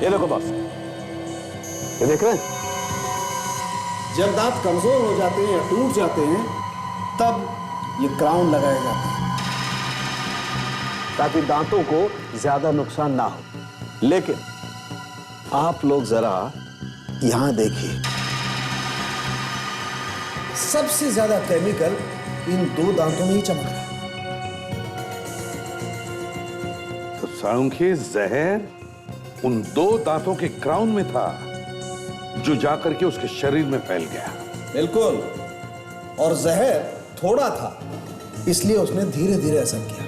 ये देखो बॉस, ये देख रहे हैं? जब दांत कमजोर हो जाते हैं या टूट जाते हैं तब ये क्राउन लगाए जाते हैं ताकि दांतों को ज्यादा नुकसान ना हो। लेकिन आप लोग जरा यहां देखिए, सबसे ज्यादा केमिकल इन दो दांतों में ही चमक रहा है। तो साळुंखे, जहर उन दो दांतों के क्राउन में था जो जाकर के उसके शरीर में फैल गया। बिल्कुल, और जहर थोड़ा था इसलिए उसने धीरे धीरे असर किया।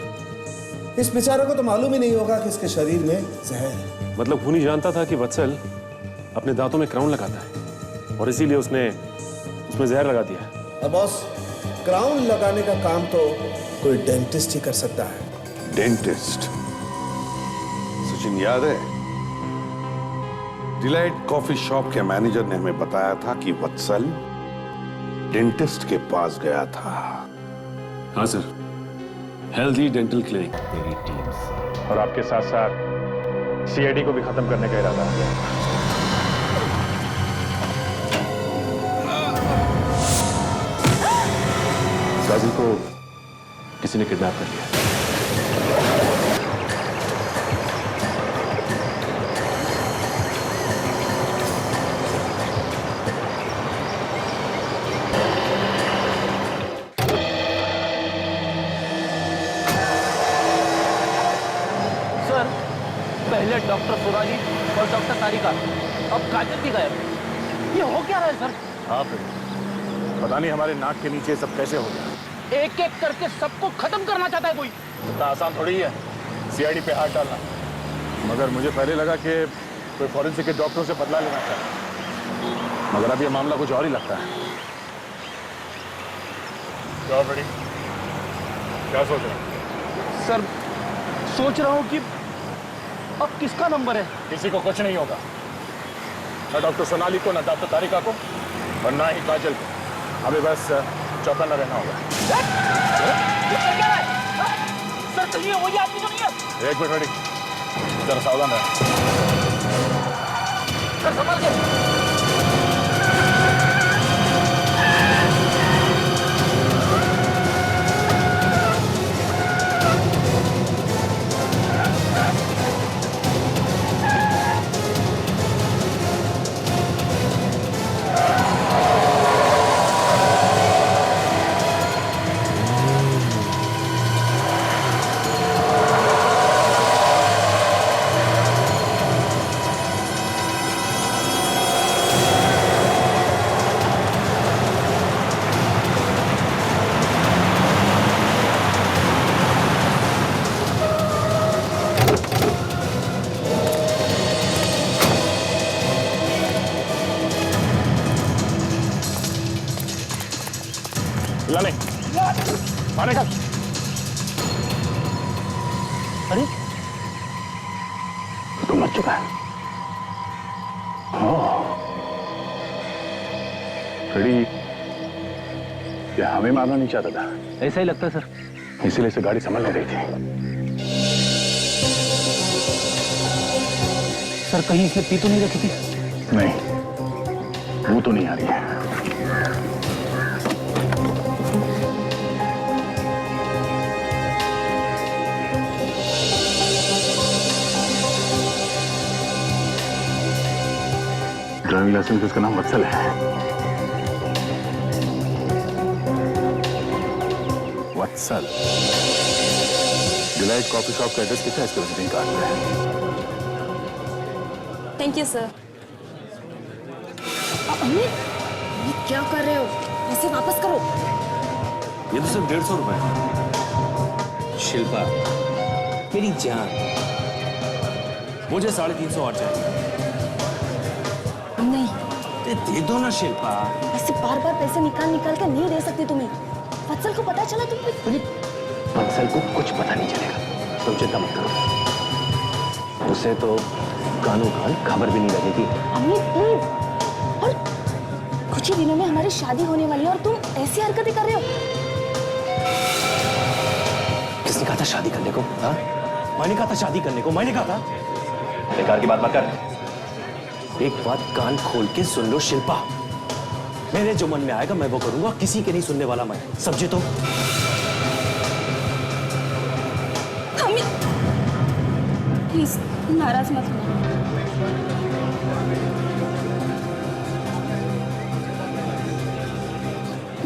इस बेचारे को तो मालूम ही नहीं होगा कि इसके शरीर में जहर है। मतलब खूनी जानता था कि वत्सल अपने दांतों में क्राउन लगाता है और इसीलिए उसने उसमें जहर लगा दिया। अब बॉस, क्राउन लगाने का काम तो कोई डेंटिस्ट ही कर सकता है। डेंटिस्ट? सचिन, याद है डिलाइट कॉफी शॉप के मैनेजर ने हमें बताया था कि वत्सल डेंटिस्ट के पास गया था। हाँ सर, हेल्दी डेंटल क्लिनिक मेरी टीम से, और आपके साथ साथ सीआईडी को भी खत्म करने का इरादा है। काजिल को किसी ने किडनैप कर लिया। सर, पहले डॉक्टर सुराजी और डॉक्टर तारिका, अब काजल भी गायब। ये हो क्या रहा है सर? हाँ फिर पता नहीं हमारे नाक के नीचे सब कैसे हो गया। एक एक करके सबको खत्म करना चाहता है कोई। इतना आसान थोड़ी है सीआईडी पे हाथ डालना। मगर मुझे पहले लगा कि कोई फॉरेंसिक के डॉक्टरों से बदला लेना चाहिए, मगर अब ये मामला कुछ और ही लगता है। क्या सोच रहे हैं? सर, सोच रहा हूँ कि अब किसका नंबर है। किसी को कुछ नहीं होगा, ना डॉक्टर सोनाली को, ना डॉक्टर तारिका को, और ना ही काजल को। अभी बस चौकन्ना रहना होगा। सर चलिए, वही आदमी तो नहीं है। एक मिनट रेडी, जरा सावधान रहे। सर संभाल के। लाने पानी का। अरे तो मर चुका है। रेडी, ये हमें मारना नहीं चाहता था। ऐसा ही लगता है सर। इसीलिए से गाड़ी संभल नहीं रही थी। सर कहीं इसने पी तो नहीं रखी थी? नहीं, वो तो नहीं आ रही है। ड्राइविंग लाइसेंस उसका नाम वत्सल है। वत्सल। डिलाइट कॉफी शॉप का एड्रेस कितना है इसके विजिटिंग कार्ड पे? Thank you sir. अमित, ये क्या कर रहे हो? इसे वापस करो। ये तो सिर्फ 150 रुपए। शिल्पा मेरी जान, मुझे 350 और चाहिए। नहीं, दे दो ना शिल्पा। ऐसे बार बार पैसे निकाल निकाल कर नहीं दे सकती तुम्हें। वत्सल को पता चला तुम पे। वत्सल को कुछ पता नहीं चलेगा, तुम चिंता मत करो। उसे तो कानों कान खबर भी नहीं लगेगी। अमित प्लीज। और कुछ ही दिनों में हमारी शादी होने वाली है और तुम ऐसी हरकतें कर रहे हो। किसने कहा था शादी करने को? हाँ, मैंने कहा था शादी करने को, मैंने कहा था। बेकार की बात मत कर। एक बात कान खोल के सुन लो शिल्पा, मेरे जो मन में आएगा मैं वो करूंगा, किसी के नहीं सुनने वाला मैं। समझे तो? प्लीज नाराज मत होना।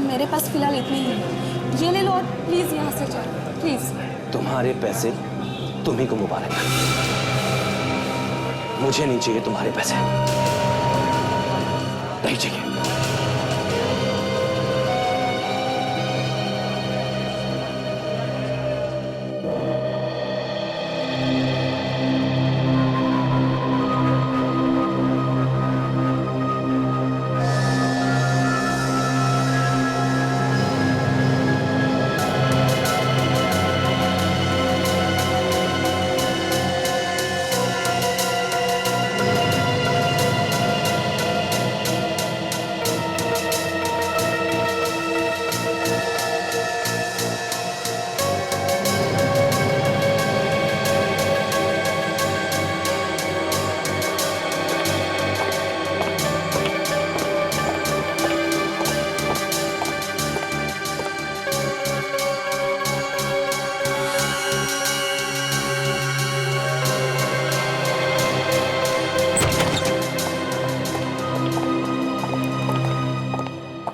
मेरे पास फिलहाल इतने ही है, ये ले लो और प्लीज यहाँ से जाओ प्लीज। तुम्हारे पैसे तुम्ही को मुबारक, मुझे नहीं चाहिए तुम्हारे पैसे, नहीं चाहिए।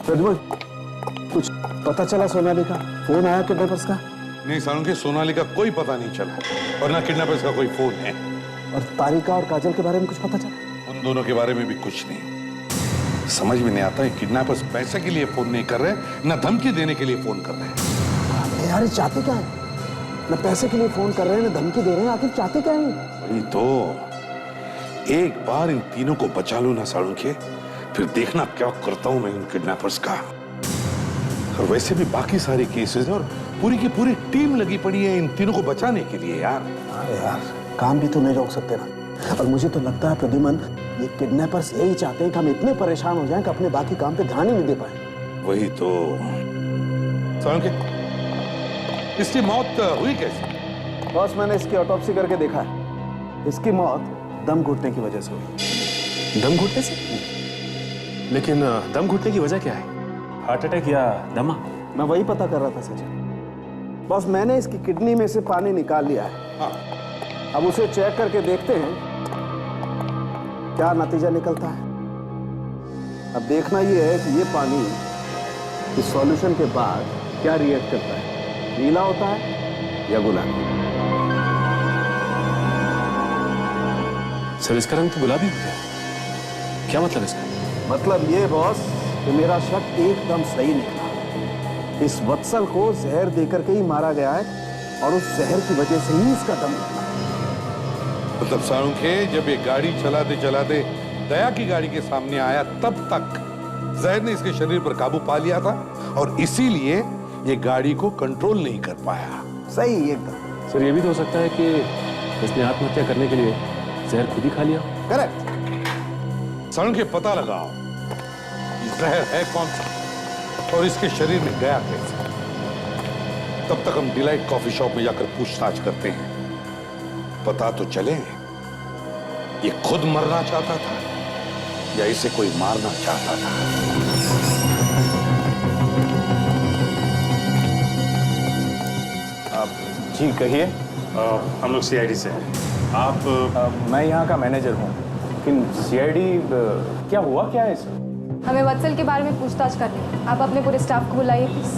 प्रद्युमन, कुछ पता चला सोनाली का? फोन आया किडनैपर्स का? नहीं सालुंखे, सोनाली का कोई पता नहीं चला और ना किडनैपर्स का कोई फोन है। और तारिका और काजल के बारे में कुछ पता चला? उन दोनों के बारे में भी कुछ नहीं। समझ में नहीं आता है, किडनैपर्स पैसे के लिए फोन नहीं कर रहे, ना धमकी देने के लिए फोन कर रहे हैं। यार ये चाहते क्या है? न पैसे के लिए फोन कर रहे हैं, न धमकी दे रहे हैं, आखिर चाहते क्या है? वही तो, एक बार इन तीनों को बचा लो ना सालुंखे, फिर देखना क्या करता हूं मैं इन किडनैपर्स का। और वैसे भी बाकी सारे केसेस हैं और पूरी की पूरी टीम लगी पड़ी है इन तीनों को बचाने के लिए यार। अरे यार, काम भी तो नहीं रोक सकते ना। और मुझे तो लगता है प्रद्युमन, ये किडनैपर्स यही चाहते हैं कि हम इतने परेशान हो जाएं कि अपने बाकी काम पे ध्यान ही नहीं दे पाए। वही तो। सालुंखे, इसकी मौत हुई कैसे? बॉस, मैंने इसकी ऑटोप्सी करके देखा है। इसकी मौत दम घुटने की वजह से हुई। दम घुटने से? लेकिन दम घुटने की वजह क्या है? हार्ट अटैक या दमा? मैं वही पता कर रहा था सचिन। बॉस, मैंने इसकी किडनी में से पानी निकाल लिया है। हाँ। अब उसे चेक करके देखते हैं क्या नतीजा निकलता है। अब देखना ये है कि ये पानी इस सॉल्यूशन के बाद क्या रिएक्ट करता है, नीला होता है या गुलाबी। सर इसका रंग तो गुलाबी हो गया, क्या मतलब इसका? मतलब ये बॉस कि मेरा शक एकदम सही निकला। इस वत्सल को जहर देकर के ही मारा गया है और उस जहर की वजह से ही इसका दम निकला। मतलब सालुंखे, जब ये गाड़ी चलाते चलाते दया की गाड़ी के सामने आया तब तक जहर ने इसके शरीर पर काबू पा लिया था और इसीलिए ये गाड़ी को कंट्रोल नहीं कर पाया। सही एकदम। सर ये भी तो हो सकता है कि इसने आत्महत्या करने के लिए जहर खुद ही खा लिया। करेक्ट। सालुंखे, पता लगाओ ये जहर है कौन सा और इसके शरीर में गया कैसे। तब तक हम डिलाइट कॉफी शॉप में जाकर पूछताछ करते हैं, पता तो चले ये खुद मरना चाहता था या इसे कोई मारना चाहता था। जी कहिए। हम लोग सीआईडी से हैं। आप मैं यहाँ का मैनेजर हूँ, लेकिन सीआईडी क्या हुआ क्या है सर? हमें वत्सल के बारे में पूछताछ करनी है। आप अपने पूरे स्टाफ को बुलाइए प्लीज।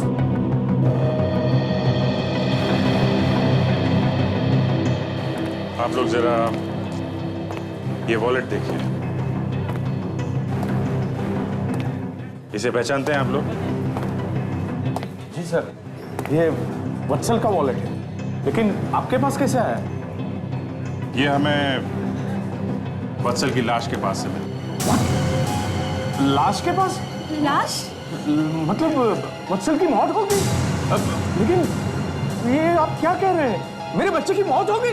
आप लोग जरा ये वॉलेट देखिए, इसे पहचानते हैं आप लोग? जी सर, ये वत्सल का वॉलेट है, लेकिन आपके पास कैसे आया? ये हमें वत्सल की लाश के पास से मिला। लाश के पास? लाश? मतलब वत्सल की मौत हो गई? लेकिन ये आप क्या कह रहे हैं? मेरे बच्चे की मौत हो गई?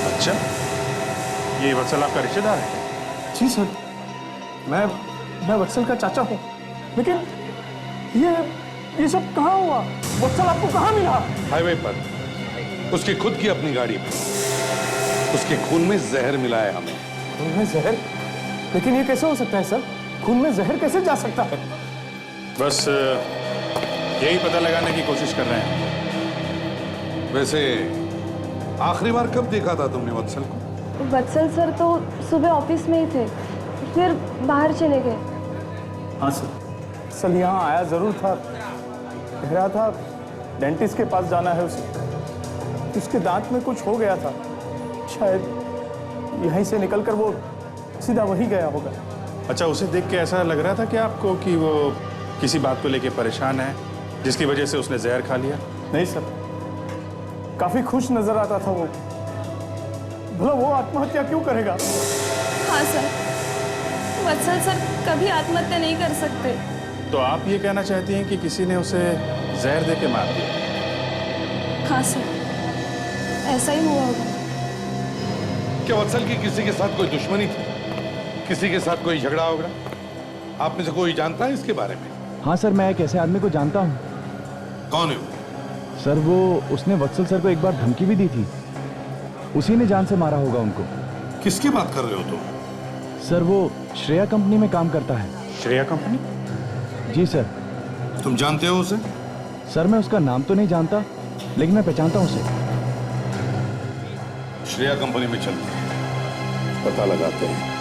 अच्छा, ये वत्सल आपका रिश्तेदार है? जी सर, मैं वत्सल का चाचा हूँ, लेकिन ये सब कहाँ हुआ? वत्सल आपको कहाँ मिला? हाईवे पर, उसकी खुद की अपनी गाड़ी में। उसके खून में जहर मिला है हमें। खून में जहर? लेकिन ये कैसे हो सकता है सर? खून में जहर कैसे जा सकता है? बस यही पता लगाने की कोशिश कर रहे हैं। वैसे आखिरी बार कब देखा था तुमने वत्सल को? वत्सल सर तो सुबह ऑफिस में ही थे, फिर बाहर चले गए। हाँ सर, सल यहाँ आया जरूर था, कह रहा था डेंटिस्ट के पास जाना है उसे, उसके दांत में कुछ हो गया था, शायद यहीं से निकलकर वो सीधा वही गया होगा। अच्छा, उसे देख के ऐसा लग रहा था कि आपको कि वो किसी बात को लेके परेशान है जिसकी वजह से उसने जहर खा लिया? नहीं सर, काफी खुश नजर आता था वो। भला वो आत्महत्या क्यों करेगा? हाँ सर, वत्सल सर कभी आत्महत्या नहीं कर सकते। तो आप ये कहना चाहती हैं कि किसी ने उसे जहर दे के मार दिया? हाँ सर, ऐसा ही हुआ होगा। क्या वत्सल की किसी के साथ कोई दुश्मनी थी? किसी के साथ कोई झगड़ा वगड़ा? आप में से कोई जानता है इसके बारे में? हाँ सर, मैं एक ऐसे आदमी को जानता हूँ। कौन है वो? सर वो उसने वत्सल सर को एक बार धमकी भी दी थी, उसी ने जान से मारा होगा उनको। किसकी बात कर रहे हो तुम? सर वो श्रेया कंपनी में काम करता है। श्रेया कंपनी? जी सर। तुम जानते हो उसे? सर मैं उसका नाम तो नहीं जानता, लेकिन मैं पहचानता हूँ उसे। श्रेया कंपनी में चलते हैं, पता लगाते हैं।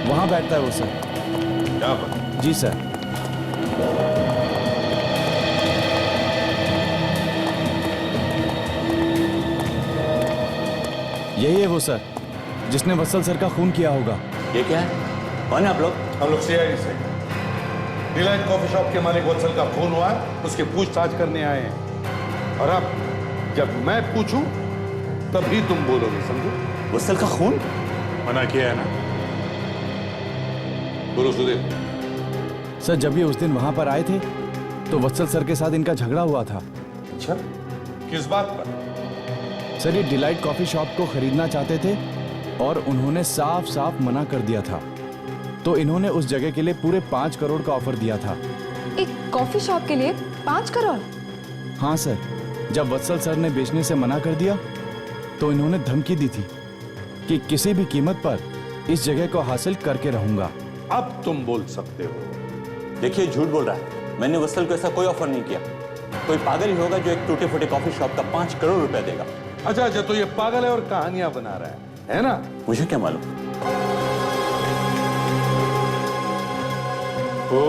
वहाँ बैठता है वो सर। यहाँ पर? जी सर। यही है वो सर जिसने वत्सल सर का खून किया होगा। ये क्या है? कौन है आप लोग? हम लोग सीआईडी से डिलाइट कॉफी शॉप के मालिक वत्सल का खून हुआ है, उसकी पूछताछ करने आए हैं। और अब जब मैं पूछूं तभी तुम बोलोगे, समझो? वत्सल का खून? मना किया है ना? बोलो सुदेव। सर जब ये उस दिन वहां पर आए थे तो वत्सल सर के साथ इनका झगड़ा हुआ था। अच्छा, किस बात पर? सर ये डिलाइट कॉफी शॉप को खरीदना चाहते थे और उन्होंने साफ साफ मना कर दिया था, तो इन्होंने उस जगह के लिए पूरे 5 करोड़ का ऑफर दिया था। एक कॉफी शॉप के लिए 5 करोड़? हाँ सर, जब वत्सल सर ने बेचने से मना कर दिया तो इन्होंने धमकी दी थी कि किसी भी कीमत पर इस जगह को हासिल करके रहूंगा। अब तुम बोल सकते हो। देखिए, झूठ बोल रहा है। मैंने वत्सल को ऐसा कोई ऑफर नहीं किया। कोई पागल ही होगा जो एक टूटे फूटे कॉफी शॉप का 5 करोड़ रुपया देगा। अच्छा अच्छा, तो ये पागल है और कहानियां बना रहा है ना? मुझे क्या मालूम? हो।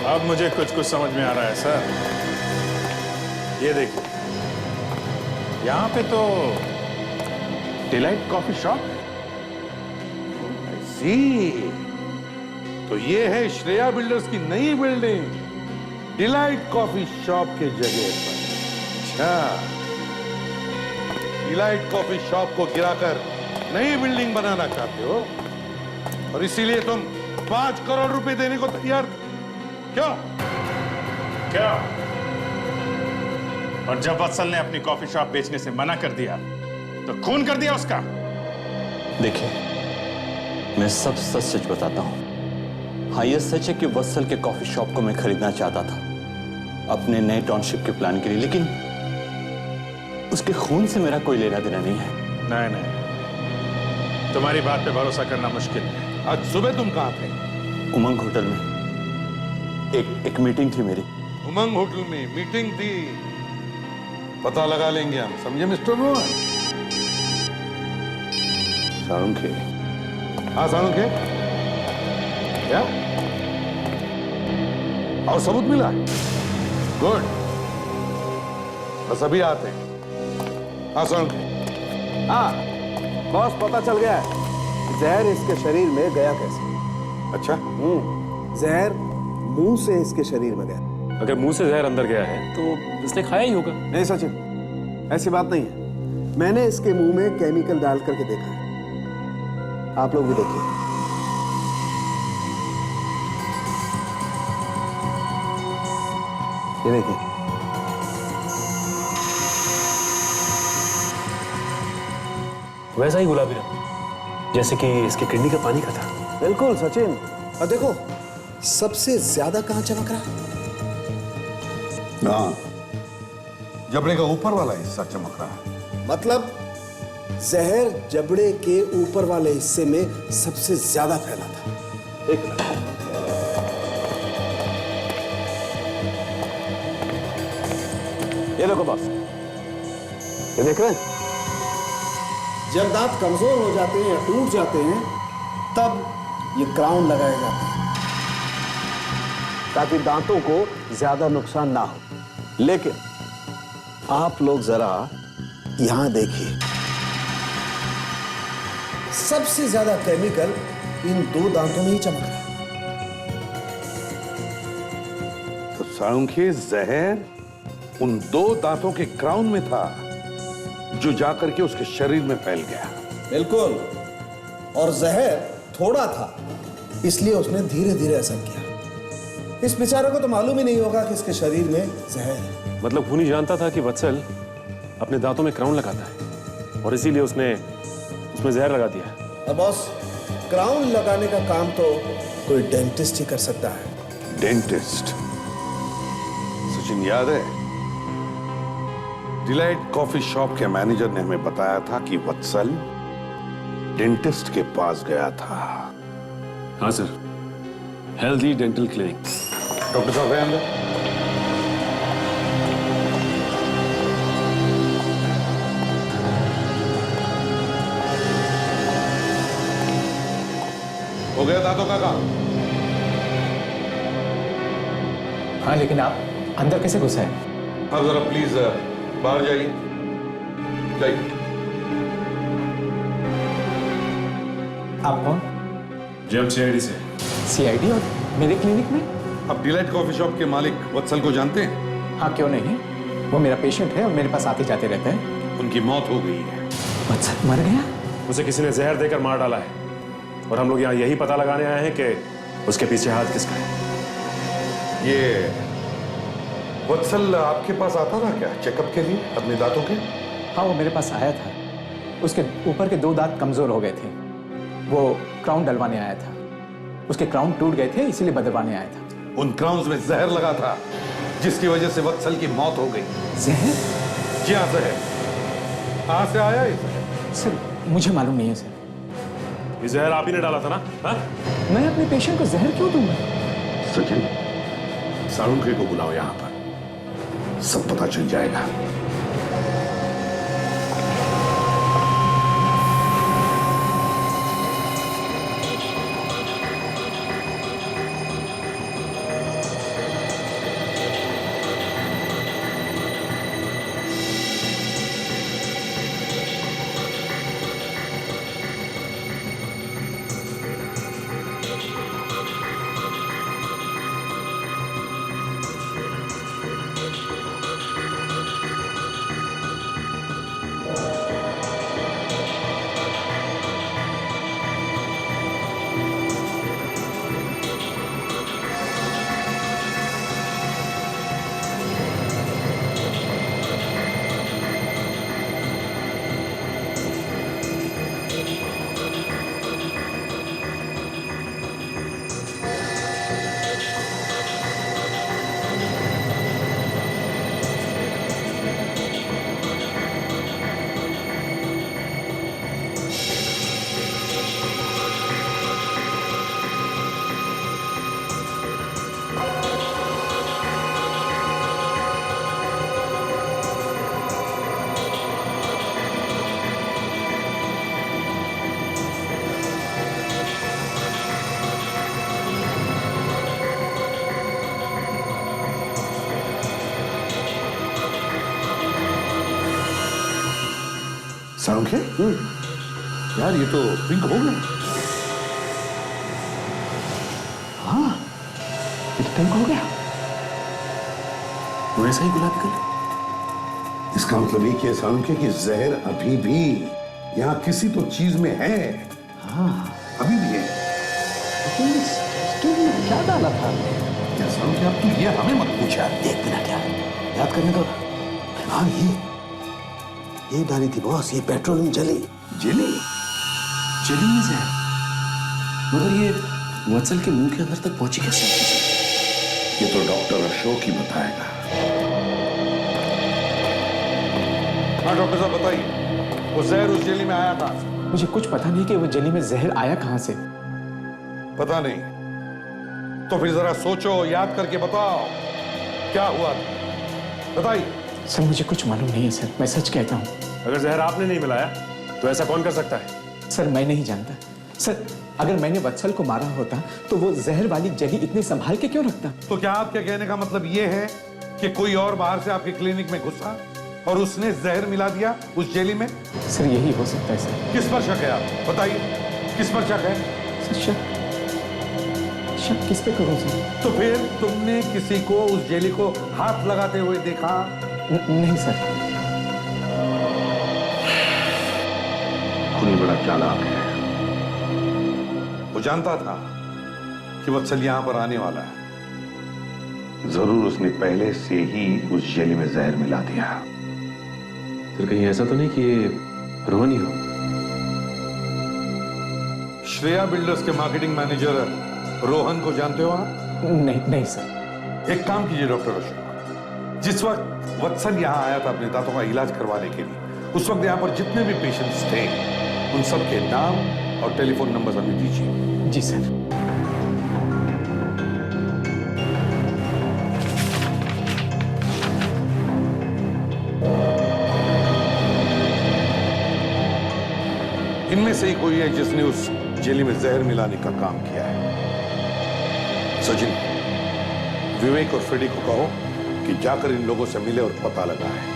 अब मुझे कुछ समझ में आ रहा है सर। ये देखिए, यहाँ पे तो डिलाइट कॉफी शॉप। तो ये है श्रेया बिल्डर्स की नई बिल्डिंग डिलाइट कॉफी शॉप के जगह पर। अच्छा, डिलाइट कॉफी शॉप को गिराकर नई बिल्डिंग बनाना चाहते हो और इसीलिए तुम 5 करोड़ रुपए देने को तैयार? क्यों? और जब वत्सल ने अपनी कॉफी शॉप बेचने से मना कर दिया तो खून कर दिया उसका। देखिए, मैं सब सच सच बताता हूं। हाँ, यह सच है कि वत्सल के कॉफी शॉप को मैं खरीदना चाहता था अपने नए टाउनशिप के प्लान के लिए, लेकिन उसके खून से मेरा कोई लेना देना नहीं है। नहीं, तुम्हारी बात पे भरोसा करना मुश्किल है। आज सुबह तुम कहां थे? उमंग होटल में एक मीटिंग थी मेरी। उमंग होटल में मीटिंग थी? पता लगा लेंगे हम, समझे मिस्टर रोहन? साळुंखे। हाँ साळुंखे, क्या और सबूत मिला? गुड, बस अभी आते हैं। हाँ साळुंखे। हाँ बॉस, पता चल गया है जहर इसके शरीर में गया कैसे। अच्छा, जहर मुंह से इसके शरीर में गया। अगर मुंह से जहर अंदर गया है तो इसने खाया ही होगा। नहीं सचिन, ऐसी बात नहीं है। मैंने इसके मुंह में केमिकल डाल करके देखा है, आप लोग भी देखिए। ये देखिए, वैसा ही गुलाबी रंग, जैसे कि इसकी किडनी का पानी का था। बिल्कुल सचिन। और देखो, सबसे ज्यादा कहां चमक रहा? हाँ, जबड़े का ऊपर वाला हिस्सा चमक रहा है। मतलब जहर जबड़े के ऊपर वाले हिस्से में सबसे ज्यादा फैला था। एक मिनट, ये देखो बॉस, ये देख रहे हैं? जब दांत कमजोर हो जाते हैं या टूट जाते हैं तब ये क्राउन लगाए जाते हैं ताकि दांतों को ज्यादा नुकसान ना हो। लेकिन आप लोग जरा यहां देखिए, सबसे ज्यादा केमिकल इन दो दांतों में ही चमक रहा है। तो साळुंखे, जहर उन दो दांतों के क्राउन में था जो जाकर के उसके शरीर में फैल गया। बिल्कुल, और जहर थोड़ा था इसलिए उसने धीरे धीरे असर किया। इस बेचारे को तो मालूम ही नहीं होगा कि इसके शरीर में जहर है। मतलब खूनी जानता था कि वत्सल अपने दांतों में क्राउन लगाता है और इसीलिए उसने उसमें जहर लगा दिया। अब बॉस, क्राउन लगाने का काम तो कोई डेंटिस्ट ही कर सकता है। डेंटिस्ट? सचिन, याद है डिलाइट कॉफी शॉप के मैनेजर ने हमें बताया था कि वत्सल डेंटिस्ट के पास गया था। हाँ sir, healthy dental clinic. Doctor साहब है अंदर? हो गया दांतों का काम? हाँ, लेकिन आप अंदर कैसे घुसे हैं? हाँ, जरा प्लीज बाहर जाइए, जाइए। आप कौन? जेम सीआईडी से। सीआईडी और मेरे क्लिनिक में? अब डिलाइट कॉफी शॉप के मालिक वत्सल को जानते हैं? हाँ, क्यों नहीं, वो मेरा पेशेंट है और मेरे पास आते जाते रहते हैं। उनकी मौत हो गई है। वत्सल मर गया? उसे किसी ने जहर देकर मार डाला है और हम लोग यहाँ यही पता लगाने आए हैं कि उसके पीछे हाथ किसका है। ये वत्सल आपके पास आता था क्या चेकअप के लिए अपने दांतों के? हाँ, वो मेरे पास आया था। उसके ऊपर के दो दांत कमजोर हो गए थे, वो क्राउन डलवाने आया था। उसके क्राउन टूट गए थे, इसीलिए बदलवाने आया था। उन क्राउन्स में जहर लगा था जिसकी वजह से वत्सल की मौत हो गई। जहर? जी हाँ, जहर। कहाँ से आया ये जहर? सर, मुझे मालूम नहीं है सर। ये जहर आप ही ने डाला था ना? हाँ? मैं अपने पेशेंट को जहर क्यों दूंगा? सचिन, साळुंखे को बुलाओ यहाँ पर, सब पता चल जाएगा। साळुंखे, यार ये तो पिंक हो गया। हाँ, ये तो पिंक हो गया। वैसा ही गुलाबी कलर। इसका मतलब ये कि साळुंखे की जहर अभी भी यहाँ किसी तो चीज में है। हाँ, अभी भी है। लेकिन इस स्टूल में क्या डाला था? क्या साळुंखे, आप तो ये हमें मत पूछा। एक मिनट याद करने दो। हाँ, ये डाली थी बॉस, ये पेट्रोलियम जली। जेली? जेली में जहर? मगर ये वत्सल के मुंह के अंदर तक पहुंची कैसे? ये तो डॉक्टर अशोक ही बताएगा। हाँ डॉक्टर साहब बताइए, वो जहर उस जेली में आया कहां से? मुझे कुछ पता नहीं कि वो जेली में जहर आया कहां से। पता नहीं तो फिर जरा सोचो, याद करके बताओ क्या हुआ था, बताइए। सर मुझे कुछ मालूम नहीं है सर, मैं सच कहता हूँ। अगर जहर आपने नहीं मिलाया तो ऐसा कौन कर सकता है? सर मैं नहीं जानता। सर अगर मैंने वत्सल को मारा होता तो वो जहर वाली जेली इतने संभाल के क्यों रखता? तो क्या आपके कहने का मतलब ये है कि कोई और बाहर से आपके क्लिनिक में घुसा और उसने जहर मिला दिया उस जेली में? सर यही हो सकता है सर। किस पर शक है आप बताइए, किस पर शक है? सर शक किस पे करूं सर? तो फिर तुमने किसी को उस जेली को हाथ लगाते हुए देखा? नहीं सर। खूनी बड़ा चालाक है, वो जानता था कि वत्सल यहां पर आने वाला है, जरूर उसने पहले से ही उस जेली में जहर मिला दिया। फिर कहीं ऐसा तो नहीं कि ये रोहन ही हो? श्रेया बिल्डर्स के मार्केटिंग मैनेजर रोहन को जानते हो आप? नहीं सर। एक काम कीजिए डॉक्टर अशोक, जिस वक्त वत्सल यहां आया था अपने दांतों का इलाज करवाने के लिए, उस वक्त यहां पर जितने भी पेशेंट्स थे उन सब के नाम और टेलीफोन नंबर हमें दीजिए। जी सर। इनमें से ही कोई है जिसने उस जेली में जहर मिलाने का काम किया है। सचिन, विवेक और फ्रेडी को कहो कि जाकर इन लोगों से मिले और पता लगाए।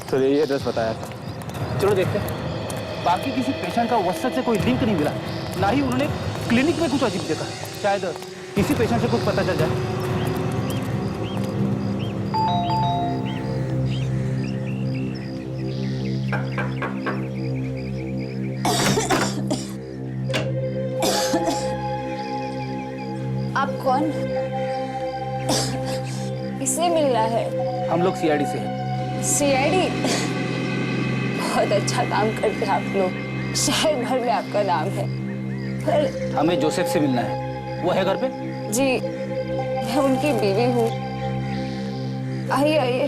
तो यही एड्रेस बताया था। चलो देखते हैं। बाकी किसी पेशेंट का वत्सल से कोई लिंक नहीं मिला, ना ही उन्होंने क्लिनिक में कुछ अजीब देखा। शायद किसी पेशेंट से कुछ पता चल जाए। आप कौन? किससे मिलना है? हम लोग सीआईडी से हैं। सीआईडी? बहुत अच्छा काम करते हैं आप लोग, शहर भर में आपका नाम है। पर हमें जोसेफ से मिलना है, वो है घर पे? जी, मैं उनकी बीवी हूँ। आइए आइए।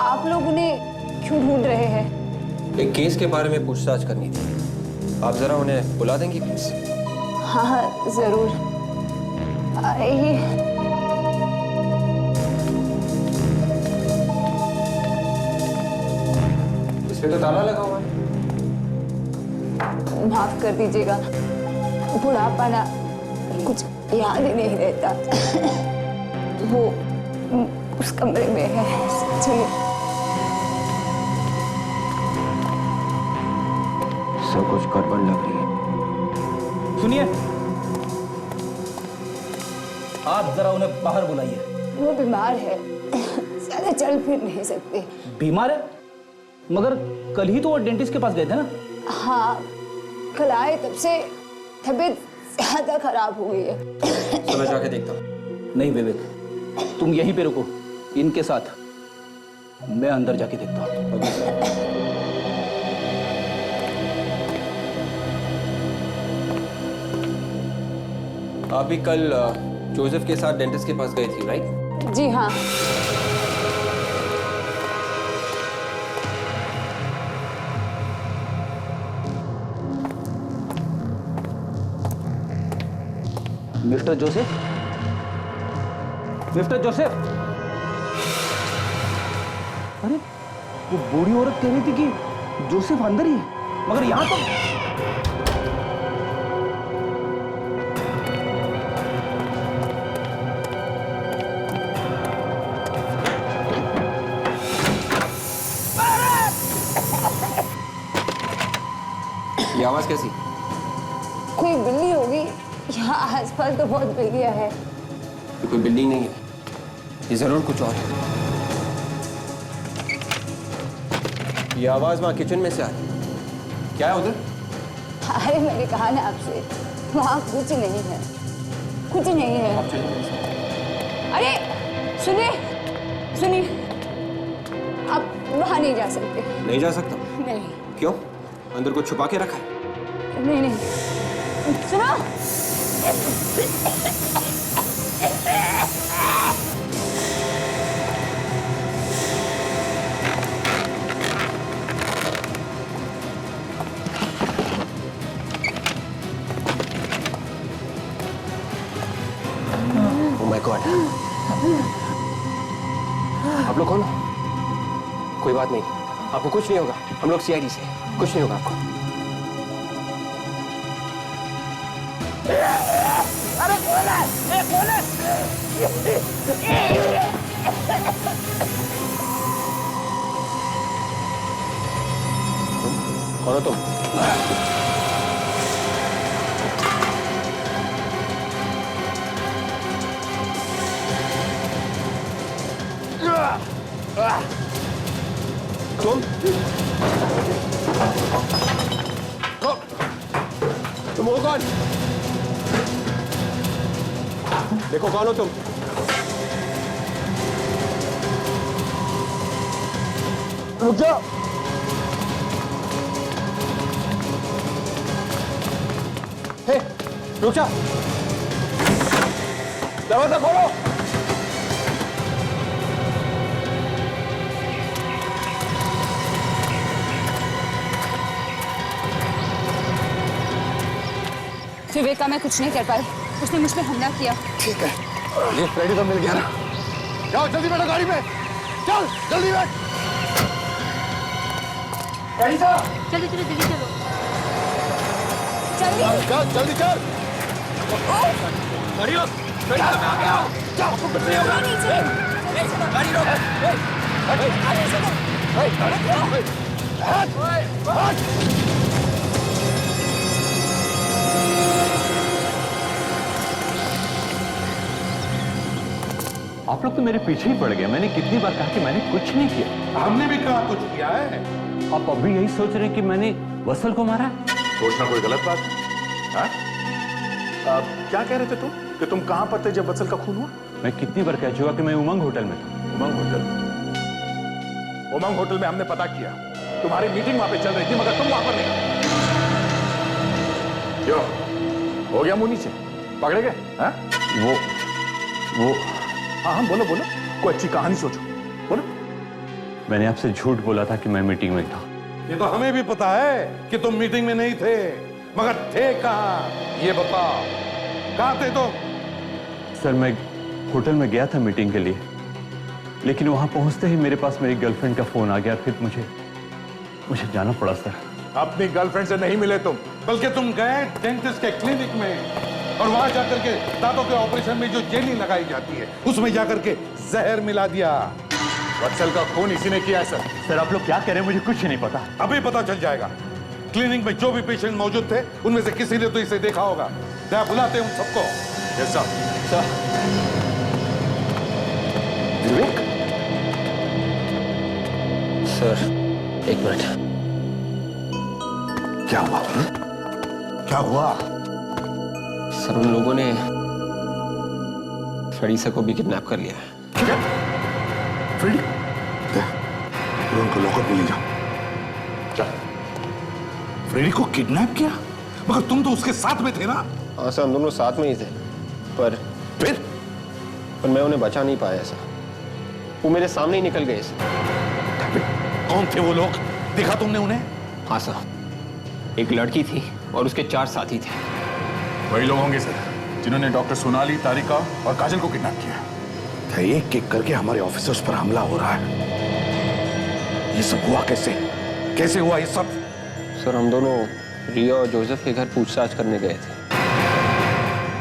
आप लोग उन्हें क्यों ढूंढ रहे हैं? एक केस के बारे में पूछताछ करनी थी। आप जरा उन्हें बुला देंगी प्लीज? हाँ जरूर, आइए। इस पे तो ताला लगा हुआ है। माफ कर दीजिएगा, बुढ़ापा ना कुछ याद ही नहीं रहता। वो उस कमरे में है। चलिए। सब कुछ गड़बड़ लग रही है। सुनिए, आप जरा उन्हें बाहर बुलाइए। वो बीमार है, ज्यादा चल फिर नहीं सकते। बीमार है? मगर कल ही तो वो डेंटिस्ट के पास गए थे ना? हाँ, कल आए तब से तबीयत ज्यादा खराब हो गई है। तो मैं जाके देखता हूँ। नहीं विवेक, तुम यहीं पे रुको इनके साथ, मैं अंदर जाके देखता हूँ। आप भी कल जोसेफ के साथ डेंटिस्ट के पास गई थी, राइट? जी हाँ। Mister Joseph, mister Joseph. अरे वो बूढ़ी औरत कह रही थी कि जोसेफ अंदर ही है, मगर यहाँ तो ये आवाज कैसी? कोई बिल्ली होगी, यहाँ आसपास तो बहुत बिल्लियाँ हैं। ये कोई बिल्ली नहीं है, ये जरूर कुछ और है। ये आवाज वहां किचन में से आ रही है। क्या है उधर? अरे मैंने कहा ना आपसे, वहाँ कुछ नहीं है, कुछ नहीं है। अरे सुनिए सुनिए, आप वहां नहीं जा सकते। नहीं जा सकता? नहीं। क्यों? अंदर कुछ छुपा के रखा है? नहीं नहीं, सुनो। Oh my God! आप लोग कौन हो? कोई बात नहीं, आपको कुछ नहीं होगा। हम लोग सीआईडी से, कुछ नहीं होगा आपको। अरे कौन है? कौन है? कौन हो तुम? तुम हो कौन? देखो कौन हो तुम? रुक जाओ। हे, रुक जा। दरवाजा खोलो। विवेका मैं कुछ नहीं कर पाई, उसने मुझ पर हमला किया। ठीक है, ये फ्रेडी तो मिल गया ना। जाओ जल्दी बैठो गाड़ी में, चल जल्दी बैठ। जल्दी चलो, जल्दी चलो, जल्दी चल जल्दी चल। गाड़ी रोक, गाड़ी रोक, आ गया। जाओ कुछ नहीं होगा। गाड़ी रोक। आप लोग तो मेरे पीछे ही पड़ गए। मैंने कितनी बार कहा कि मैंने कुछ नहीं किया। हमने भी कहा कुछ किया है। आप अभी यही सोच रहे हैं कि मैंने वत्सल को मारा है? सोचना कोई गलत बात है? क्या कह रहे थे तुम कि तुम कहां पर थे जब वत्सल का खून हुआ? मैं कितनी बार कह चुका कि मैं उमंग होटल में था। उमंग होटल में? उमंग होटल में हमने पता किया, तुम्हारी मीटिंग वहां पे चल रही थी, मगर तुम वहां पर नहीं। क्यों? हो गया मुंह नीचे? पकड़े गए? वो हाँ बोलो बोलो, कोई अच्छी कहानी सोचो, बोलो। मैंने आपसे झूठ बोला था कि मैं मीटिंग में था। ये तो हमें भी पता है कि तुम मीटिंग में नहीं थे, मगर थे कहां ये बताओ। कहां थे तो? सर मैं होटल में गया था मीटिंग के लिए, लेकिन वहां पहुंचते ही मेरे पास मेरी गर्लफ्रेंड का फोन आ गया। फिर मुझे जाना पड़ा सर। अपनी गर्लफ्रेंड से नहीं मिले तुम, बल्कि तुम गए डेंटिस्ट के क्लिनिक में और वहां जाकर के दांतों के ऑपरेशन में जो जेली लगाई जाती है उसमें जाकर के जहर मिला दिया। वत्सल का खून इसी ने किया है सर। सर आप लोग क्या कह रहे हैं? मुझे कुछ नहीं पता। अभी पता चल जाएगा। क्लिनिक में जो भी पेशेंट मौजूद थे उनमें से किसी ने तो इसे देखा होगा। क्या बुलाते हैं उन सबको? Yes sir. विवेक सर, एक मिनट। क्या हुआ? क्या हुआ? सर उन लोगों ने फ्रेडी को भी किडनैप कर लिया है। क्या? फ्रेडी? उनको लॉकअप में ले जाओ। चल। फ्रेडी को किडनैप किया? मगर तुम तो उसके साथ में थे ना? हाँ सर, हम दोनों साथ में ही थे, पर मैं उन्हें बचा नहीं पाया सर। वो मेरे सामने ही निकल गए सर। कौन थे वो लोग? देखा तुमने उन्हें? हाँ सर, एक लड़की थी और उसके 4 साथी थे। वही लोग होंगे सर जिन्होंने डॉक्टर सोनाली, तारिका और काजल को किडनैप किया। एक एक करके हमारे ऑफिसर्स पर हमला हो रहा है। ये सब हुआ कैसे? कैसे हुआ ये सब? सर हम दोनों रिया और जोसेफ के घर पूछताछ करने गए थे।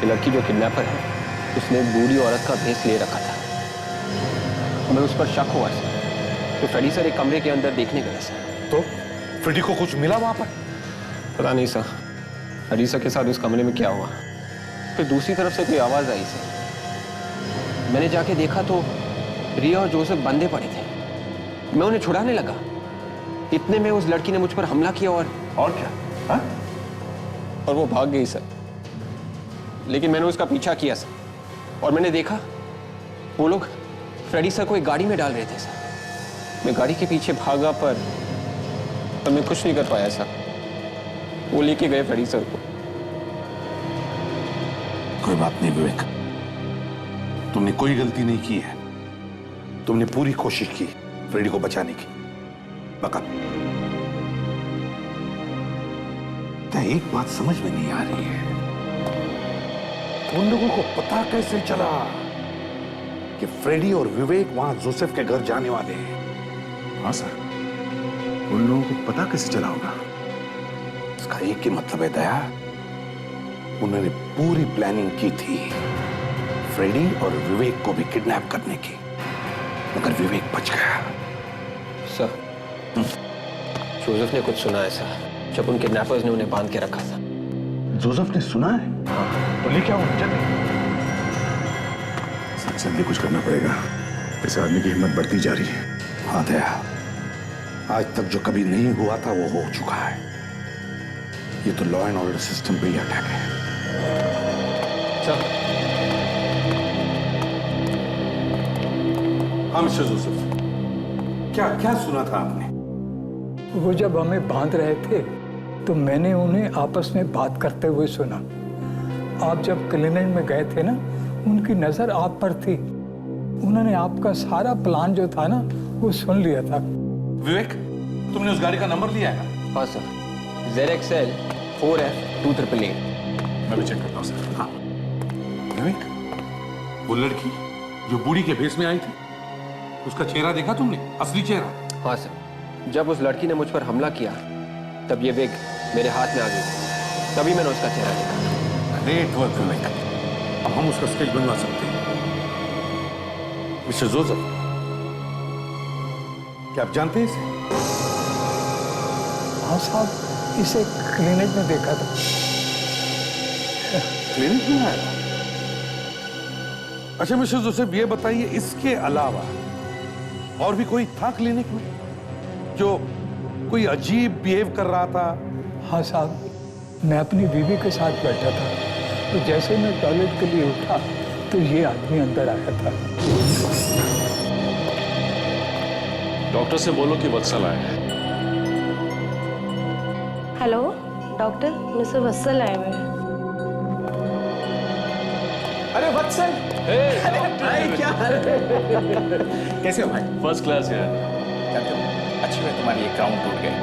ये लड़की जो किडनैपर है, उसने एक बूढ़ी औरत का भेष ले रखा था। हमें उस पर शक हुआ सर, तो फ्रेडी सर एक कमरे के अंदर देखने गए सर। तो फ्रेडी को कुछ मिला वहां पर? पता नहीं सर, फ्रेडी सर के साथ उस कमरे में क्या हुआ। फिर दूसरी तरफ से कोई आवाज आई सर। मैंने जाके देखा तो रिया और जोसेफ बंधे पड़े थे। मैं उन्हें छुड़ाने लगा, इतने में उस लड़की ने मुझ पर हमला किया और क्या? हाँ? और वो भाग गई सर। लेकिन मैंने उसका पीछा किया सर, और मैंने देखा वो लोग फ्रेडी सर को एक गाड़ी में डाल रहे थे सर। मैं गाड़ी के पीछे भागा पर मैं कुछ नहीं कर पाया सर। वो लेके गए फ्रेडी सर को। कोई बात नहीं विवेक, तुमने कोई गलती नहीं की है। तुमने पूरी कोशिश की फ्रेडी को बचाने की। मगर एक बात समझ में नहीं आ रही है, उन लोगों को पता कैसे चला कि फ्रेडी और विवेक वहां जोसेफ के घर जाने वाले हैं? हाँ सर, उन लोगों को पता कैसे चला होगा? इसका एक ही मतलब है दया, उन्होंने पूरी प्लानिंग की थी फ्रेडी और विवेक को भी किडनैप करने की, मगर विवेक बच गया। सर, जोसेफ ने कुछ सुना है सर, जब उन किडनैपर्स ने उन्हें बांध के रखा था। जोसेफ ने सुना है? तो लेके आओ जल्दी। जल्दी कुछ करना पड़ेगा, इस आदमी की हिम्मत बढ़ती जा रही है। हाँ दया, आज तक जो कभी नहीं हुआ था वो हो चुका है। ये तो लॉ एंड ऑर्डर सिस्टम पे ही अटैक है। चल। हाँ मिस्टर जोसेफ, क्या क्या सुना था आपने? वो जब हमें बांध रहे थे तो मैंने उन्हें आपस में बात करते हुए सुना। आप जब क्लिनिक में गए थे ना, उनकी नजर आप पर थी। उन्होंने आपका सारा प्लान जो था ना वो सुन लिया था। विवेक, तुमने उस गाड़ी का नंबर लिया है? हाँ सर, ZXL 4F2888। मैं भी चेक करता हूँ सर। हाँ विवेक, वो लड़की जो बूढ़ी के भेस में आई थी, उसका चेहरा देखा तुमने? असली चेहरा? हाँ सर, जब उस लड़की ने मुझ पर हमला किया तब ये विग मेरे हाथ में आ गई, तभी मैंने उसका चेहरा देखा। ग्रेट वर्क विवेक, अब हम उसका स्केच बनवा सकते हैं। मिस्टर जोसेफ, क्या आप जानते हैं इसे? हाँ साहब, इसे क्लिनिक में देखा था। क्लिनिक में आया था? अच्छा मिस्टर जोसेफ, ये बताइए, इसके अलावा और भी कोई था क्लिनिक में जो कोई अजीब बिहेव कर रहा था? हाँ साहब, मैं अपनी बीवी के साथ बैठा था, तो जैसे मैं टॉयलेट के लिए उठा तो ये आदमी अंदर आया था। डॉक्टर से बोलो कि वत्सल आए हैं। हेलो डॉक्टर, मिस्टर वत्सल आए हुए हैं। अरे वत्सल, अरे भाई क्या हाल है? कैसे हो भाई? फर्स्ट क्लास यार। जानते हो, अच्छी हुई तुम्हारी ये क्राउन टूट गए।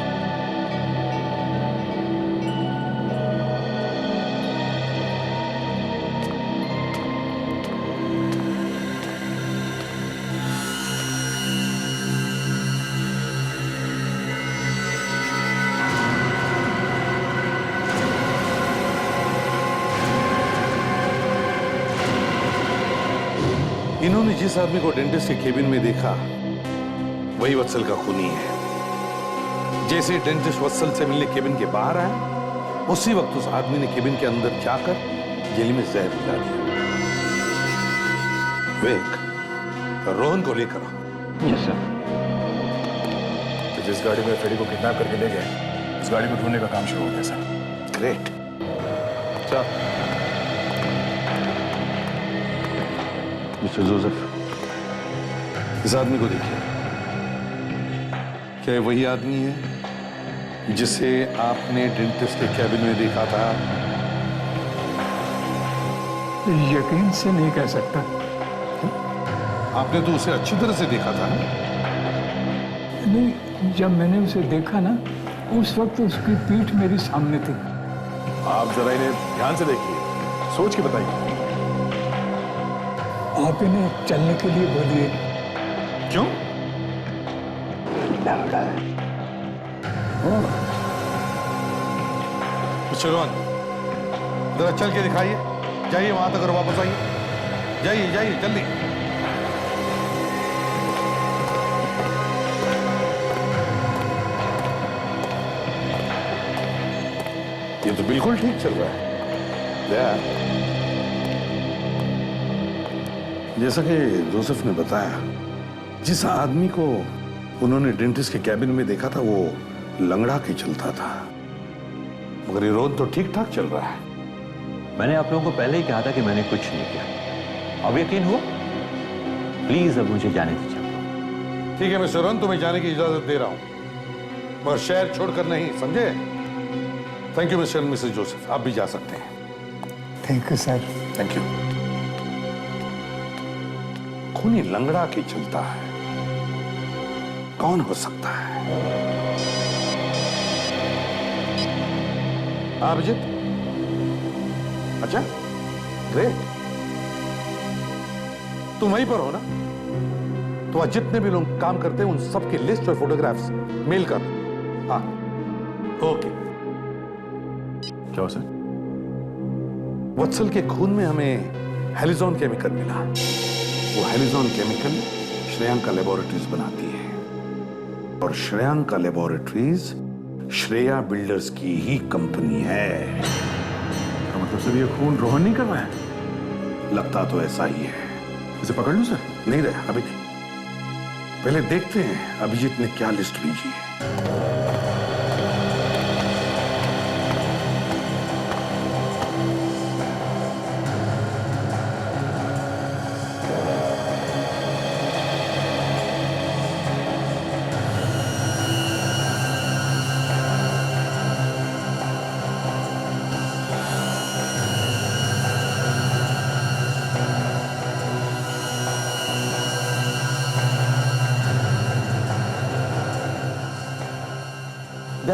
इन्होंने जिस आदमी को डेंटिस्ट के केबिन में देखा वही वत्सल का खूनी है। जैसे डेंटिस्ट वत्सल से मिलने केबिन के बाहर आया, उसी वक्त उस आदमी ने केबिन के अंदर जाकर जेली में जहर मिला दिया। विवेक, रोहन को लेकर आओ। Yes sir. तो जिस गाड़ी में फ्रेडी को किडनैप करके ले गए, उस गाड़ी को ढूंढने का काम शुरू हो गया sir. Great. Sir, mister Joseph, इस आदमी को देखिए। क्या ये वही आदमी है जिसे आपने डेंटिस्ट के कैबिन में देखा था? यकीन से नहीं कह सकता। आपने तो उसे अच्छी तरह से देखा था ना? नहीं, जब मैंने उसे देखा ना, उस वक्त उसकी पीठ मेरे सामने थी। आप जरा इन्हें ध्यान से देखिए, सोच के बताइए। आप इन्हें चलने के लिए बोलिए। क्यों? मिस्टर रोहन, जरा चल के दिखाइए। जाइए वहां तक और वापस आइए। जाइए जाइए जल्दी। ये तो बिल्कुल ठीक चल रहा है। दया, जैसा कि जोसेफ ने बताया, जिस आदमी को उन्होंने डेंटिस्ट के कैबिन में देखा था वो लंगड़ा के चलता था, मगर ये रोहन तो ठीक ठाक चल रहा है। मैंने आप लोगों को पहले ही कहा था कि मैंने कुछ नहीं किया। अब यकीन हुआ? प्लीज अब मुझे जाने दीजिए। ठीक है मिस्टर रोहन, तुम्हें जाने की इजाजत दे रहा हूं, मगर शहर छोड़कर नहीं, समझे? Thank you mister and Mrs Joseph, आप भी जा सकते हैं। Thank you sir. Thank you. खूनी लंगड़ा के चलता है, कौन हो सकता है? अभिजीत? अच्छा, ग्रेट। तुम वहीं पर हो ना? तो आज जितने भी लोग काम करते हैं उन सबकी लिस्ट और फोटोग्राफ्स मेल कर। हाँ, ओके। क्या हो सर? वत्सल के खून में हमें हेलिजोन केमिकल मिला। वो हेलिजोन केमिकल श्रेयांका लेबोरेटरीज बनाती है, और श्रेयांका लेबोरेटरीज श्रेया बिल्डर्स की ही कंपनी है। मतलब सर ये खून रोहन नहीं कर रहा है? लगता तो ऐसा ही है। इसे पकड़ लूं सर? नहीं रहे, अभी नहीं। पहले देखते हैं अभिजीत ने क्या लिस्ट भेजी है।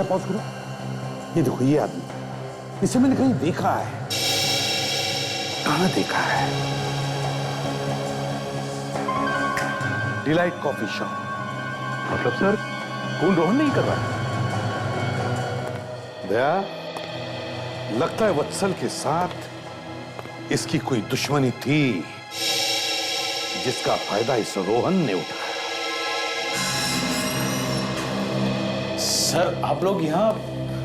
पॉज करो। ये देखो, ये आदमी, इसे मैंने कहीं देखा है। कहां देखा है? Delight coffee shop. मतलब सर खून रोहन नहीं कर रहा है? दया, लगता है वत्सल के साथ इसकी कोई दुश्मनी थी, जिसका फायदा इस रोहन ने उठाया। सर आप लोग यहाँ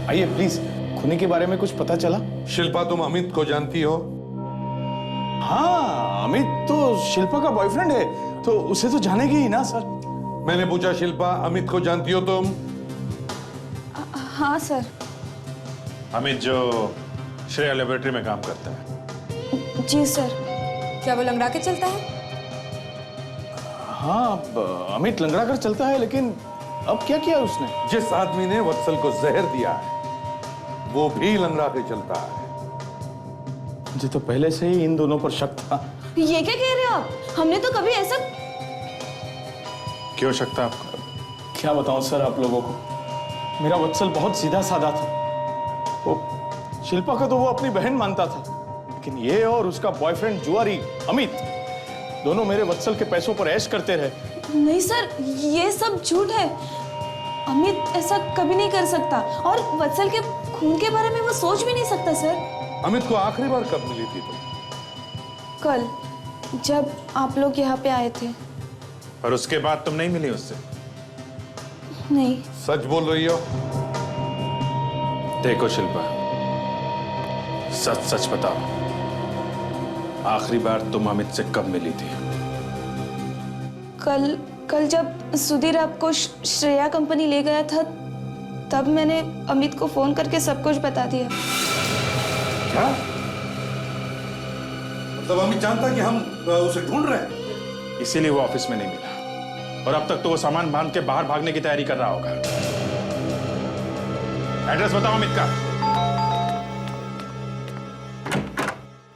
आइए प्लीज। खूनी के बारे में कुछ पता चला? शिल्पा, तुम अमित को जानती हो? हाँ, अमित तो शिल्पा का बॉयफ्रेंड है, तो उसे तो जानेगी ही ना सर। मैंने पूछा, शिल्पा, अमित को जानती हो तुम? हाँ सर। अमित जो श्रेया लेबोरेटरी में काम करता है। जी सर। क्या वो लंगड़ा के चलता है? हाँ, अमित लंगड़ा कर चलता है, लेकिन अब क्या किया उसने? जिस आदमी ने वत्सल को जहर दिया है, वो भी लंगड़ा के चलता है। मुझे तो पहले से ही इन दोनों पर शक था। ये क्या कह रहे हो आप? हमने तो कभी ऐसा... क्यों शक था आपको? क्या बताऊं सर आप लोगों को। मेरा वत्सल बहुत सीधा साधा था। वो शिल्पा को तो वो अपनी बहन मानता था, लेकिन ये और उसका बॉयफ्रेंड जुआरी अमित दोनों मेरे वत्सल के पैसों पर ऐश करते रहे। नहीं सर, ये सब झूठ है। अमित ऐसा कभी नहीं कर सकता, और वत्सल के खून के बारे में वो सोच भी नहीं सकता सर। अमित को आखिरी बार कब मिली थी तुम? कल, जब आप लोग यहाँ पे आए थे। और उसके बाद तुम नहीं मिली उससे? नहीं। सच बोल रही हो? देखो शिल्पा, सच सच बताओ, आखिरी बार तुम अमित से कब मिली थी? कल जब सुधीर आपको श्रेया कंपनी ले गया था, तब मैंने अमित को फोन करके सब कुछ बता दिया। क्या? मतलब अमित जानता कि हम उसे ढूंढ रहे हैं? इसीलिए वो ऑफिस में नहीं मिला, और अब तक तो वो सामान बांध के बाहर भागने की तैयारी कर रहा होगा। एड्रेस बताओ अमित का।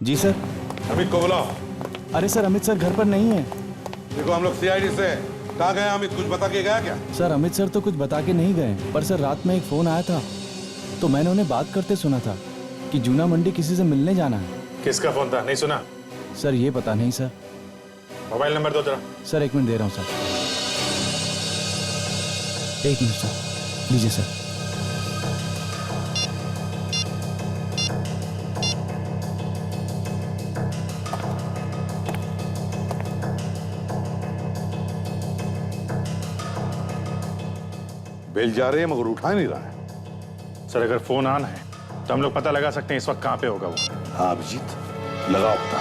जी सर। अमित को बुलाओ। अरे सर, अमित सर घर पर नहीं है। देखो, हम लोग सीआईडी से। कहाँ गया अमित? कुछ बता के गया क्या? सर अमित सर तो कुछ बता के नहीं गए, पर सर रात में एक फोन आया था, तो मैंने उन्हें बात करते सुना था कि जूना मंडी किसी से मिलने जाना है। किसका फोन था? नहीं सुना? सर ये पता नहीं सर। मोबाइल नंबर दो जरा। सर 1 मिनट दे रहा हूँ सर। 1 मिनट सर, लीजिए सर। बेल जा रहे हैं मगर उठा नहीं रहा है। सर अगर फोन ऑन है तो हम लोग पता लगा सकते हैं इस वक्त कहां पे होगा वो। हाँ अभिजीत, लगाओ पता।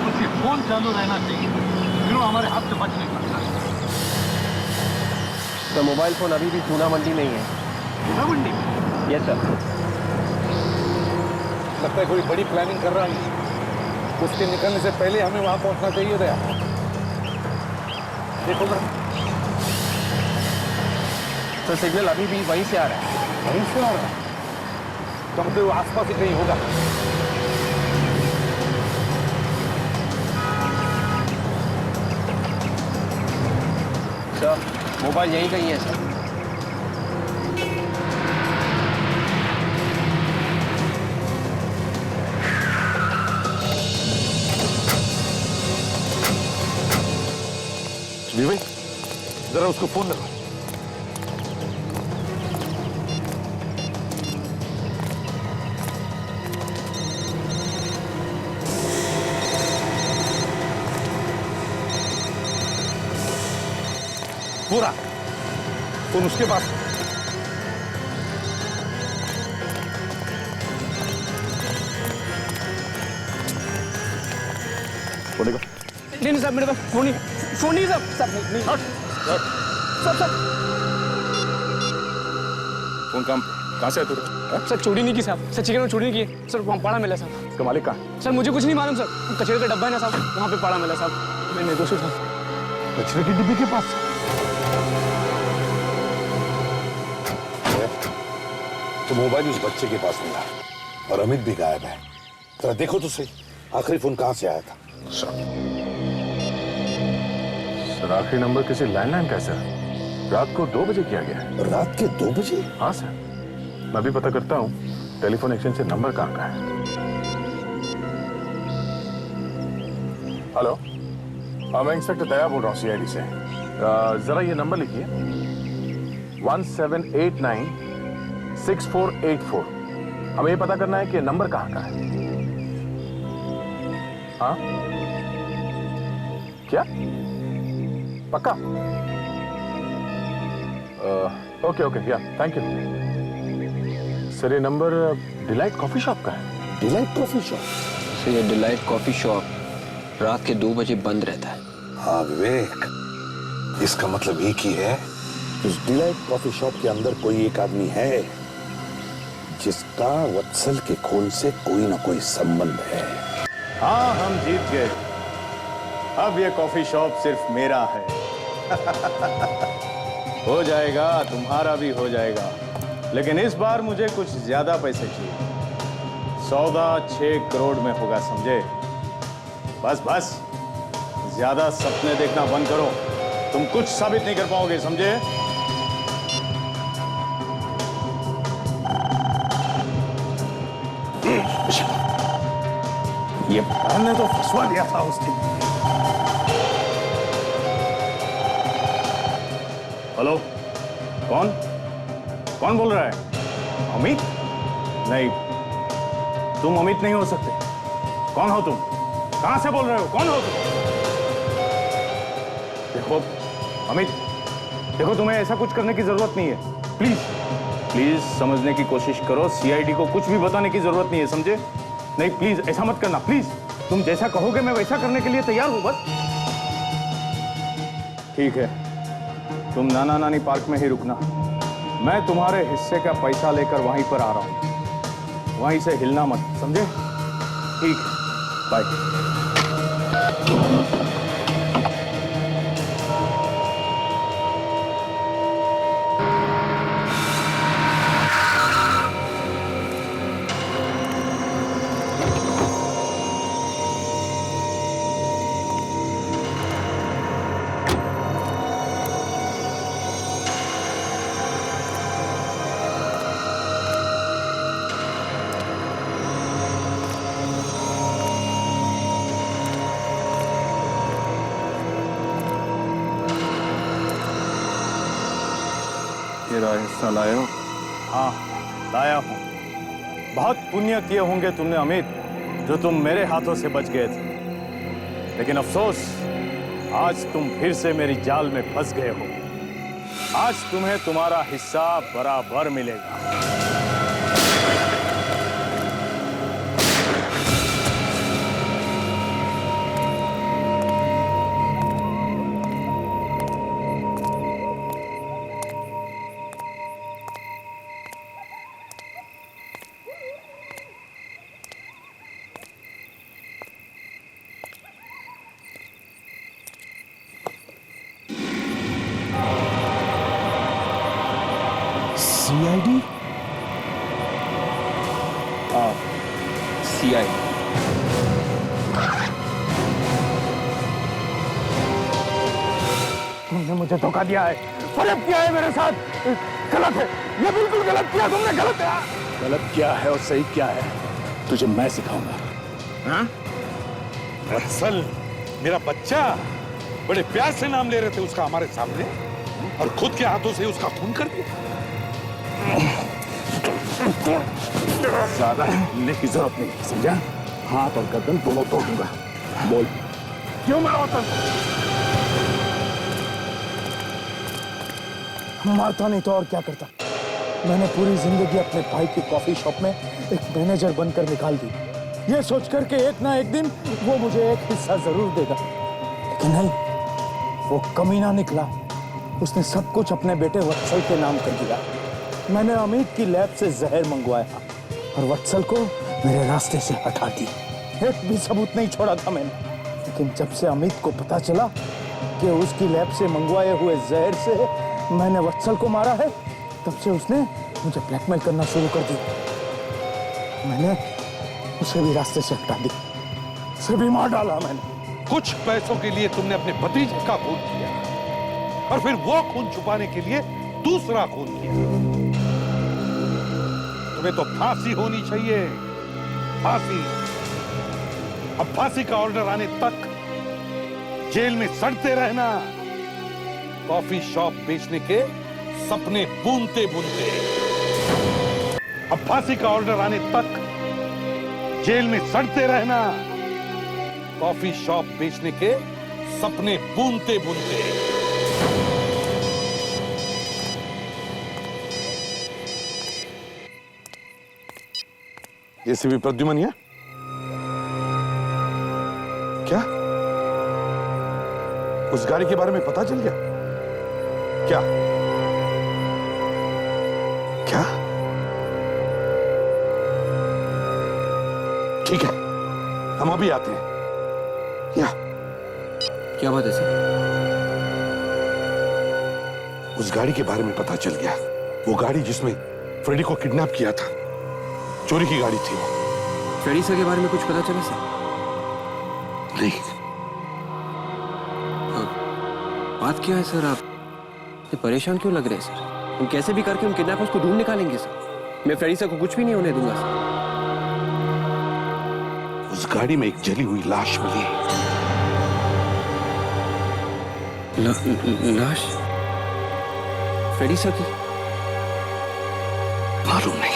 उसकी फोन चालू रहना चाहिए, क्यों हमारे हाथ से बच नहीं सकता। तो मोबाइल फोन अभी भी जूना मंडी में ही है। जूना मंडी में? Yes sir. लगता है कोई बड़ी प्लानिंग कर रहा है। उसके निकलने से पहले हमें वहां पहुंचना चाहिए था। देखो ना सर, सिग्नल अभी भी वहीं से आ रहा है। वहीं से आ रहा है? तो हम तो आसपास ही कहीं होगा। सर, मोबाइल यहीं कहीं है सर। विवेक, जरा उसको फोन लगा। पूरा फोन उसके पास। बोलेगा नहीं साहब, मेरे पास फोन नहीं साहब। नहीं सब फोन कहाँ से है तुझे? सर, चोरी नहीं की साहब। सर, चिकन में चोरी नहीं की सर। वहाँ पड़ा मिला साहब। उसका मालिक कहाँ? सर, मुझे कुछ नहीं मालूम सर। कचरे का डब्बा है ना साहब, वहाँ पे पड़ा मिला साहब। मैं निर्दोष हूँ साहब। कचरे की डिब्बी के पास? तो मोबाइल उस बच्चे के पास मिला और अमित भी गायब है। जरा देखो तो सही, आखिरी फोन कहाँ से आया था? सर, आखिरी नंबर किसी लैंडलाइन का है सर। रात को 2 बजे किया गया है। रात के 2 बजे? हाँ सर, मैं भी पता करता हूँ टेलीफोन एक्सचेंज से नंबर कहाँ का है। हेलो, मैं इंस्पेक्टर दया बोल रहा हूँ CID से। जरा ये नंबर लिखिए, 17896484। हमें ये पता करना है कि नंबर कहाँ का है। हाँ क्या? पक्का? ओके ओके, या थैंक यू सर। ये नंबर डिलाइट कॉफी शॉप का है। Delight coffee shop? सर, ये डिलाइट कॉफी शॉप रात के 2 बजे बंद रहता है। हाँ विवेक, इसका मतलब एक ही है, उस डिलाइट कॉफी शॉप के अंदर कोई एक आदमी है जिसका वत्सल के खून से कोई ना कोई संबंध है। हाँ, हम जीत गए। अब ये कॉफी शॉप सिर्फ मेरा है। हो जाएगा, तुम्हारा भी हो जाएगा, लेकिन इस बार मुझे कुछ ज्यादा पैसे चाहिए। सौदा 6 करोड़ में होगा, समझे? बस बस, ज्यादा सपने देखना बंद करो। तुम कुछ साबित नहीं कर पाओगे, समझे? ये मैंने तो फंसवा दिया था उस दिन। हेलो, कौन कौन बोल रहा है? अमित? नहीं, तुम अमित नहीं हो सकते। कौन हो तुम? कहां से बोल रहे हो? कौन हो तुम? देखो अमित, देखो, तुम्हें ऐसा कुछ करने की जरूरत नहीं है। प्लीज प्लीज समझने की कोशिश करो। CID को कुछ भी बताने की जरूरत नहीं है, समझे? नहीं, प्लीज ऐसा मत करना, प्लीज। तुम जैसा कहोगे मैं वैसा करने के लिए तैयार हूं, बस। ठीक है, तुम नाना नानी पार्क में ही रुकना। मैं तुम्हारे हिस्से का पैसा लेकर वहीं पर आ रहा हूं। वहीं से हिलना मत, समझे? ठीक है, बाय। तेरा हिस्सा लाए हो? हाँ, लाया हूं। बहुत पुण्य किए होंगे तुमने अमित, जो तुम मेरे हाथों से बच गए थे। लेकिन अफसोस, आज तुम फिर से मेरी जाल में फंस गए हो। आज तुम्हें तुम्हारा हिस्सा बराबर मिलेगा। सीआईडी? सीआई। तुमने मुझे धोखा दिया है, फरेब किया है मेरे साथ। गलत है, ये बिल्कुल गलत किया तुमने, गलत है। गलत क्या है और सही क्या है तुझे मैं सिखाऊंगा। हाँ? वत्सल, मेरा बच्चा, बड़े प्यार से नाम ले रहे थे उसका हमारे सामने और खुद के हाथों से उसका खून कर दिया। ज्यादा हिलने की जरूरत नहीं, समझा? हाथ और गर्दन दोनों तोड़ दूंगा। बोल, क्यों मारा वत्सल? मारता नहीं तो और क्या करता। मैंने पूरी जिंदगी अपने भाई की कॉफी शॉप में एक मैनेजर बनकर निकाल दी, ये सोचकर के एक ना एक दिन वो मुझे एक हिस्सा जरूर देगा। लेकिन नहीं, वो कमीना निकला। उसने सब कुछ अपने बेटे वत्सल के नाम कर दिया। मैंने अमित की लैब से जहर मंगवाया और वत्सल को मेरे रास्ते से हटा दिया। एक भी सबूत नहीं छोड़ा था मैंने। लेकिन जब से अमित को पता चला कि उसकी लैब से मंगवाए हुए जहर से मैंने वत्सल को मारा है, तब से उसने मुझे ब्लैकमेल करना शुरू कर दिया। मैंने उसे भी रास्ते से हटा दी, उसे भी मार डाला मैंने। कुछ पैसों के लिए तुमने अपने भतीजे का खून किया और फिर वो खून छुपाने के लिए दूसरा खून किया। तुम्हें तो फांसी होनी चाहिए, फांसी। अब फांसी का ऑर्डर आने तक जेल में सड़ते रहना, कॉफी शॉप बेचने के सपने बुनते बुनते। अब फांसी का ऑर्डर आने तक जेल में सड़ते रहना, कॉफी शॉप बेचने के सपने बुनते बुनते। एसीपी प्रद्युमन है क्या? उस गाड़ी के बारे में पता चल गया क्या? क्या? ठीक है, हम अभी आते हैं। क्या बात है सर? उस गाड़ी के बारे में पता चल गया। वो गाड़ी जिसमें फ्रेडी को किडनैप किया था, चोरी की गाड़ी थी वो। फ्रेडी सर के बारे में कुछ पता चला सर? नहीं। बात क्या है सर? आप परेशान क्यों लग रहे हैं सर? हम कैसे भी करके उन किडनैपर्स को ढूंढ निकालेंगे सर। मैं फ्रेडी सर को कुछ भी नहीं होने दूंगा सर। उस गाड़ी में एक जली हुई लाश मिली। लाश? फ्रेडी सर की? मालूम नहीं।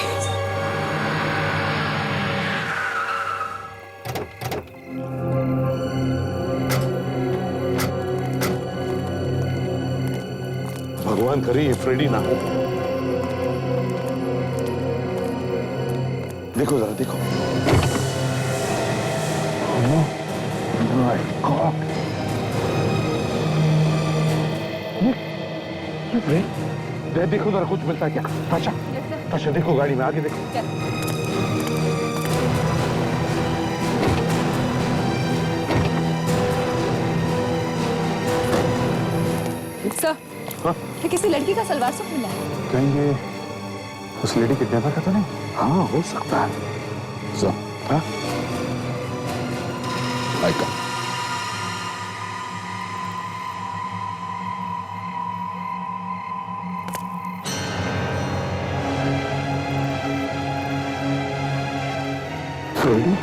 भगवान करे ये फ्रेडी ना हो। देखो जरा, देखो। देखो जरा, कुछ मिलता है क्या? ताशा, ताशा देखो गाड़ी में, आगे देखो। सर, ये किसी लड़की का सलवार सूट मिला है। कहेंगे उस लेडी किडनैपर का तो नहीं? हाँ, हो सकता है। हाँ? आइका। फ्रेडी?